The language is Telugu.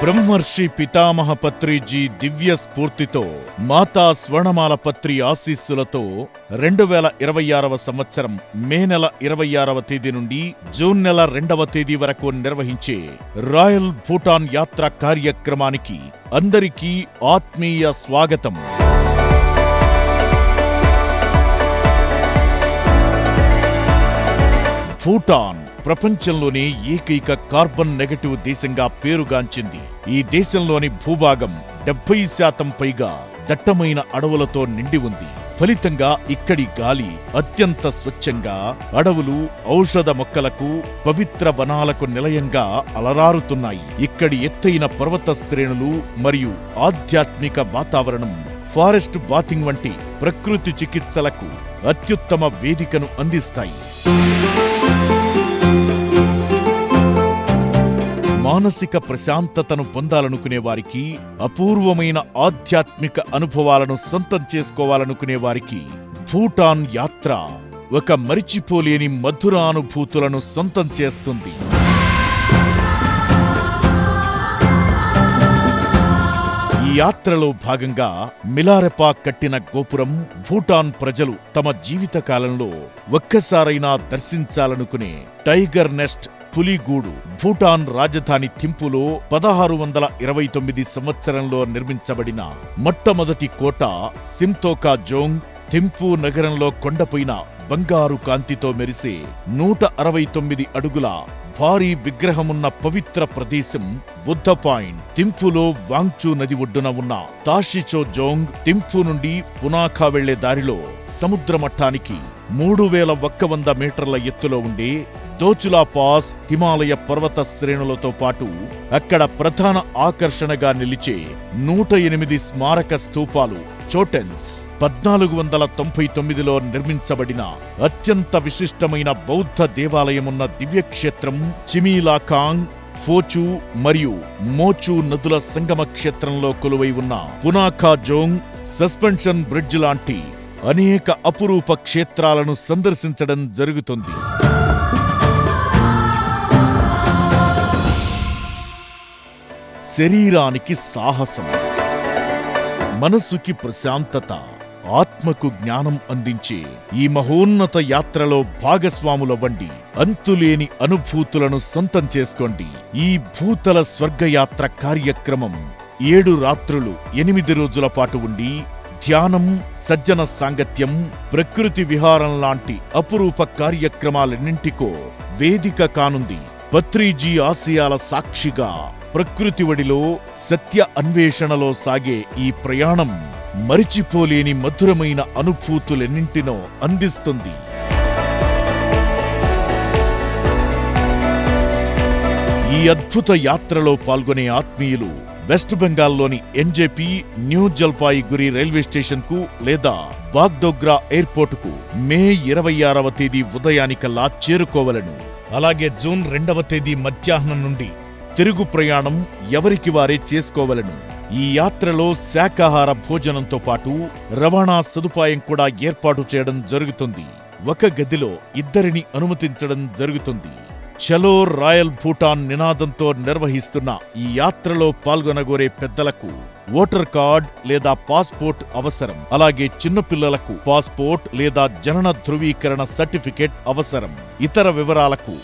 బ్రహ్మర్షి పితామహ పత్రిజీ దివ్య స్ఫూర్తితో మాతా స్వర్ణమాల పత్రి ఆశీస్సులతో 2026వ సంవత్సరం మే నెల 26వ తేదీ నుండి జూన్ నెల 2వ తేదీ వరకు నిర్వహించే రాయల్ భూటాన్ యాత్ర కార్యక్రమానికి అందరికీ ఆత్మీయ స్వాగతం. భూటాన్ ప్రపంచంలోనే ఏకైక కార్బన్ నెగటివ్ దేశంగా పేరుగాంచింది. ఈ దేశంలోని భూభాగం 70% పైగా దట్టమైన అడవులతో నిండి ఉంది. ఫలితంగా ఇక్కడి గాలి అత్యంత స్వచ్ఛంగా, అడవులు ఔషధ మొక్కలకు, పవిత్ర వనాలకు నిలయంగా అలరారుతున్నాయి. ఇక్కడి ఎత్తైన పర్వత శ్రేణులు మరియు ఆధ్యాత్మిక వాతావరణం ఫారెస్ట్ బాతింగ్ వంటి ప్రకృతి చికిత్సలకు అత్యుత్తమ వేదికను అందిస్తాయి. మానసిక ప్రశాంతతను పొందాలనుకునే వారికి, అపూర్వమైన ఆధ్యాత్మిక అనుభవాలను సొంతం చేసుకోవాలనుకునే వారికి భూటాన్ యాత్ర ఒక మరిచిపోలేని మధుర అనుభూతులను సొంతం చేస్తుంది. ఈ యాత్రలో భాగంగా మిలారెపా కట్టిన గోపురం భూటాన్ ప్రజలు తమ జీవితకాలంలో ఒక్కసారైనా దర్శించాలనుకునే టైగర్ నెస్ట్ పులిగూడు భూటాన్ రాజధాని థింపులో 1629 సంవత్సరంలో నిర్మించబడిన మొట్టమొదటి కోట సింతోకా జోంగ్. థింపు నగరంలో కొండపైన బంగారు కాంతితో మెరిసే 169 అడుగుల భారీ విగ్రహమున్న పవిత్ర ప్రదేశం బుద్ధ పాయింట్. థింపులో వాంగ్చూ నది ఒడ్డున ఉన్న తాషిచో జోంగ్. థింపు నుండి పునాఖా వెళ్లే దారిలో సముద్ర మట్టానికి 3100 మీటర్ల ఎత్తులో ఉండే దోచులా పాస్ హిమాలయ పర్వత శ్రేణులతో పాటు అక్కడ ప్రధాన ఆకర్షణగా నిలిచే 108 స్మారక స్తూపాలు చోటెన్స్. 1499లో నిర్మించబడిన అత్యంత విశిష్టమైన బౌద్ధ దేవాలయమున్న దివ్యక్షేత్రం చిమీలాకాంగ్, ఫోచు మరియు మోచు నదుల సంగమ క్షేత్రంలో కొలువై ఉన్న పునాఖా జోంగ్, సస్పెన్షన్ బ్రిడ్జ్ లాంటి అనేక అపురూప క్షేత్రాలను సందర్శించడం జరుగుతుంది. శరీరానికి సాహసం, మనస్సుకి ప్రశాంతత, ఆత్మకు జ్ఞానం అందించే ఈ మహోన్నత యాత్రలో భాగస్వాములవ్వండి. అంతులేని అనుభూతులను సొంతం చేసుకోండి. ఈ భూతల స్వర్గయాత్ర కార్యక్రమం 7 రాత్రులు 8 రోజుల పాటు ఉండి ధ్యానం, సజ్జన సాంగత్యం, ప్రకృతి విహారం లాంటి అపురూప కార్యక్రమాలన్నింటికో వేదిక కానుంది. పత్రిజీ ఆశయాల సాక్షిగా ప్రకృతి ఒడిలో సత్య అన్వేషణలో సాగే ఈ ప్రయాణం మరిచిపోలేని మధురమైన అనుభూతులెన్నింటినో అందిస్తుంది. ఈ అద్భుత యాత్రలో పాల్గొనే ఆత్మీయులు వెస్ట్ బెంగాల్లోని NJP new Jalpaiguri railway station కు లేదా బాగ్డోగ్రా ఎయిర్పోర్ట్ కు మే 26వ తేదీ ఉదయానికల్లా చేరుకోవలను. అలాగే జూన్ 2వ తేదీ మధ్యాహ్నం నుండి తిరుగు ప్రయాణం ఎవరికి వారే చేసుకోవలను. ఈ యాత్రలో శాకాహార భోజనంతో పాటు రవాణా సదుపాయం కూడా ఏర్పాటు చేయడం జరుగుతుంది. ఒక గదిలో 2 అనుమతించడం జరుగుతుంది. చలో రాయల్ భూటాన్ నినాదంతో నిర్వహిస్తున్న ఈ యాత్రలో పాల్గొనగోరే పెద్దలకు ఓటర్ కార్డ్ లేదా పాస్పోర్ట్ అవసరం. అలాగే చిన్నపిల్లలకు పాస్పోర్ట్ లేదా జనన ధృవీకరణ సర్టిఫికేట్ అవసరం. ఇతర వివరాలకు